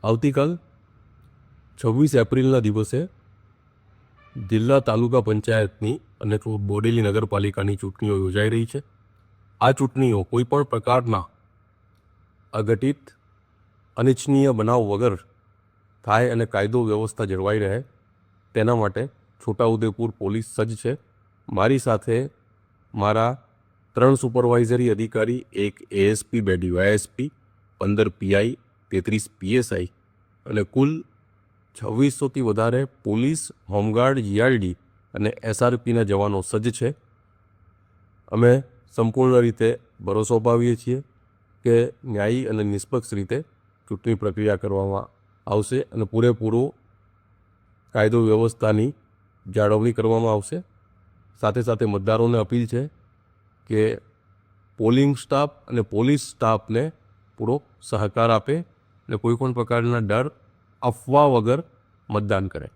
આવતીકાલ 26 એપ્રિલના દિવસે જિલ્લા તાલુકા પંચાયતની અને બોડેલી નગરપાલિકાની ચૂંટણીઓ યોજાઈ રહી છે. આ ચૂંટણીઓ કોઈપણ પ્રકારના અઘટિત અનિચ્છનીય બનાવ વગર થાય અને કાયદો વ્યવસ્થા જળવાઈ રહે તેના માટે છોટાઉદેપુર પોલીસ સજ્જ છે. મારી સાથે મારા 3 સુપરવાઇઝરી અધિકારી, એક એએસપી, 2 ડીવાયએસપી, 15 પીઆઈ, 33 પીએસઆઈ અને કુલ 2600થી વધારે પોલીસ, હોમગાર્ડ, જીઆરડી અને એસઆરપીના જવાનો સજ્જ છે. અમે સંપૂર્ણ રીતે ભરોસો અપાવીએ છીએ કે ન્યાયી અને નિષ્પક્ષ રીતે ચૂંટણી પ્રક્રિયા કરવામાં આવશે અને પૂરેપૂરો કાયદો વ્યવસ્થાની જાળવણી કરવામાં આવશે. સાથે સાથે મતદારોને અપીલ છે કે પોલિંગ સ્ટાફ અને પોલીસ સ્ટાફને પૂરો સહકાર આપે અને કોઈપણ પ્રકારના ડર, અફવા વગર મતદાન કરે.